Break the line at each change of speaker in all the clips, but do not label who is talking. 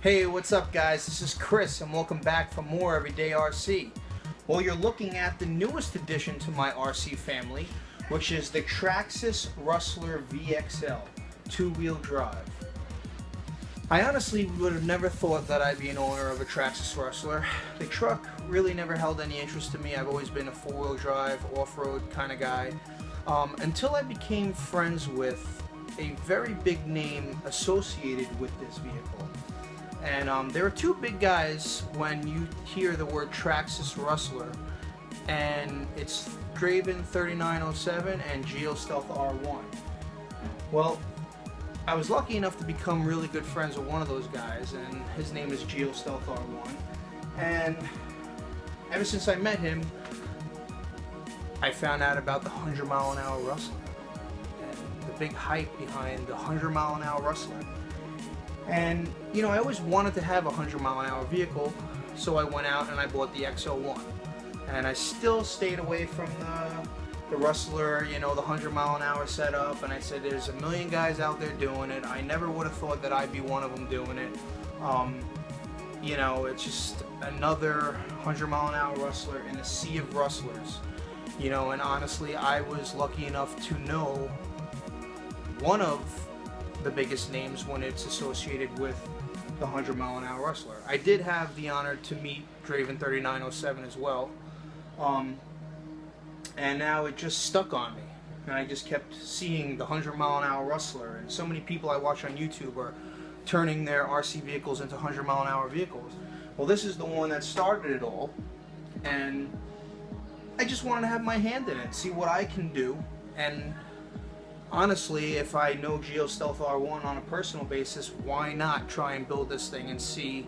Hey, what's up guys? This is Chris and welcome back for more Everyday RC. Well, you're looking at the newest addition to my RC family, which is the Traxxas Rustler VXL two-wheel drive. I honestly would have never thought that I'd be an owner of a Traxxas Rustler. The truck really never held any interest to me. I've always been a four-wheel drive, off-road kind of guy, until I became friends with a very big name associated with this vehicle. And there are two big guys when you hear the word Traxxas Rustler, and it's Draven 3907 and Geo Stealth R1. Well, I was lucky enough to become really good friends with one of those guys, and his name is Geo Stealth R1. And ever since I met him, I found out about the 100-mile-an-hour Rustler and the big hype behind the 100-mile-an-hour Rustler. And, you know, I always wanted to have a 100-mile-an-hour vehicle, so I went out and I bought the XL1. And I still stayed away from the Rustler, you know, the 100-mile-an-hour setup, and I said there's a million guys out there doing it. I never would have thought that I'd be one of them doing it. You know, it's just another 100-mile-an-hour Rustler in a sea of Rustlers. You know, and honestly, I was lucky enough to know one of the biggest names when it's associated with the 100-mile-an-hour Rustler. I did have the honor to meet Draven 3907 as well, and now it just stuck on me, and I just kept seeing the 100-mile-an-hour Rustler, and so many people I watch on YouTube are turning their RC vehicles into 100-mile-an-hour vehicles. Well, this is the one that started it all, and I just wanted to have my hand in it, see what I can do. And honestly, if I know Geo Stealth R1 on a personal basis, why not try and build this thing and see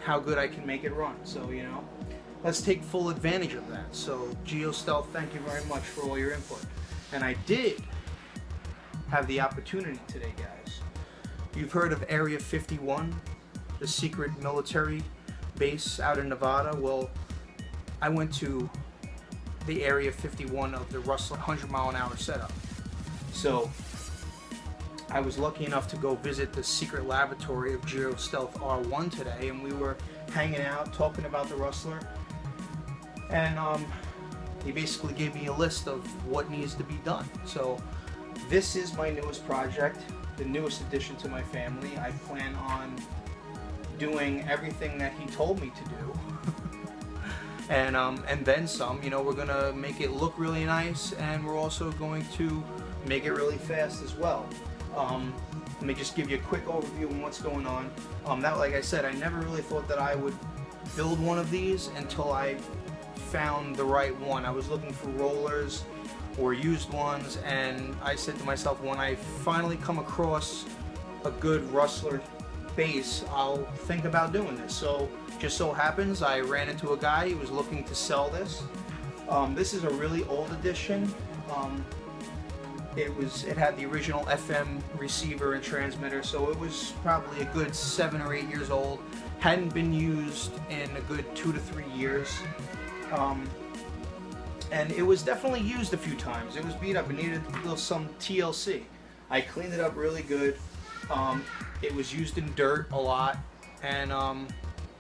how good I can make it run? So, you know, let's take full advantage of that. So, Geo Stealth, thank you very much for all your input. And I did have the opportunity today, guys. You've heard of Area 51, the secret military base out in Nevada? Well, I went to the Area 51 of the Rustler 100-mile-an-hour setup. So I was lucky enough to go visit the secret laboratory of Geo Stealth R1 today, and we were hanging out talking about the Rustler, and he basically gave me a list of what needs to be done. So this is my newest project, the newest addition to my family. I plan on doing everything that he told me to do. And then some. You know, we're gonna make it look really nice, and we're also going to make it really fast as well. Let me just give you a quick overview of what's going on. That, like I said, I never really thought that I would build one of these until I found the right one. I was looking for rollers or used ones, and I said to myself, when I finally come across a good Rustler base, I'll think about doing this. So just so happens I ran into a guy who was looking to sell this. This is a really old edition. It had the original FM receiver and transmitter, so it was probably a good 7 or 8 years old. Hadn't been used in a good 2 to 3 years. And it was definitely used a few times. It was beat up. It needed some TLC. I cleaned it up really good. It was used in dirt a lot, and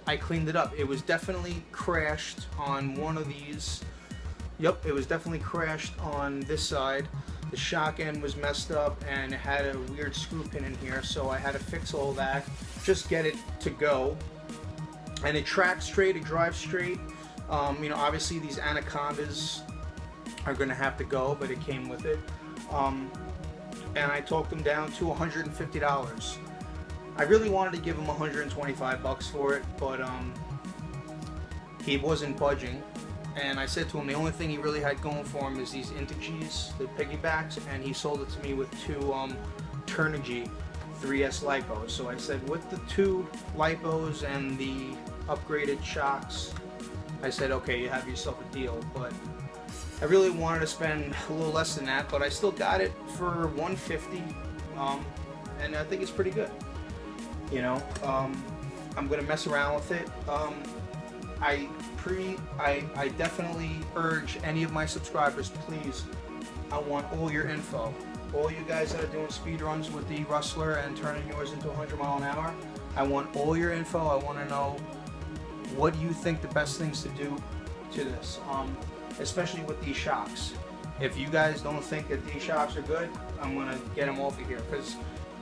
I cleaned it up. It was definitely crashed on one of these. Yep, it was definitely crashed on this side. The shock end was messed up, and it had a weird screw pin in here, so I had to fix all that, just get it to go. And it tracks straight, it drives straight. You know, obviously these Anacondas are going to have to go, but it came with it. And I talked him down to $150. I really wanted to give him $125 for it, but he wasn't budging. And I said to him the only thing he really had going for him is these Integys, the Piggybacks, and he sold it to me with two Turnigy 3S Lipos. So I said, with the 2 Lipos and the upgraded shocks, I said, okay, you have yourself a deal. But I really wanted to spend a little less than that, but I still got it for $150, and I think it's pretty good. You know, I'm gonna mess around with it. I definitely urge any of my subscribers, please, I want all your info. All you guys that are doing speed runs with the Rustler and turning yours into 100 mile an hour, I want all your info. I want to know what you think the best things to do to this, especially with these shocks. If you guys don't think that these shocks are good, I'm gonna get them off of here, because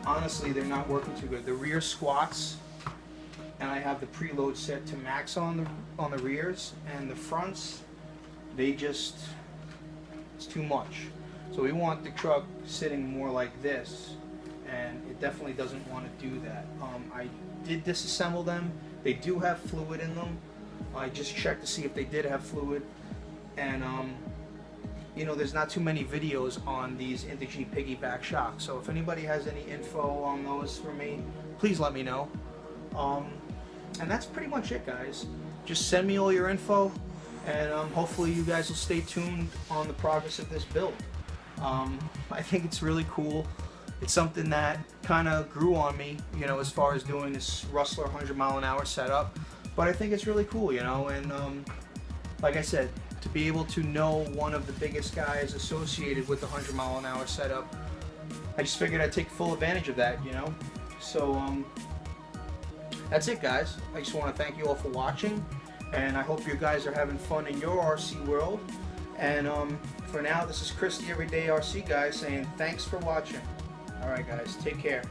honestly they're not working too good. The rear squats, and I have the preload set to max on the rears, and the fronts, it's too much. So we want the truck sitting more like this, and it definitely doesn't want to do that. I did disassemble them. They do have fluid in them. I just checked to see if they did have fluid, and you know, there's not too many videos on these Integy piggyback shocks. So if anybody has any info on those for me, please let me know. And that's pretty much it, guys. Just send me all your info, and hopefully you guys will stay tuned on the progress of this build. I think it's really cool. It's something that kind of grew on me, you know, as far as doing this Rustler 100-mile-an-hour setup. But I think it's really cool, you know, and like I said, to be able to know one of the biggest guys associated with the 100-mile-an-hour setup, I just figured I'd take full advantage of that, you know. So that's it, guys. I just want to thank you all for watching, and I hope you guys are having fun in your RC world. And for now, this is Chris, the Everyday RC Guy, saying thanks for watching. Alright guys, take care.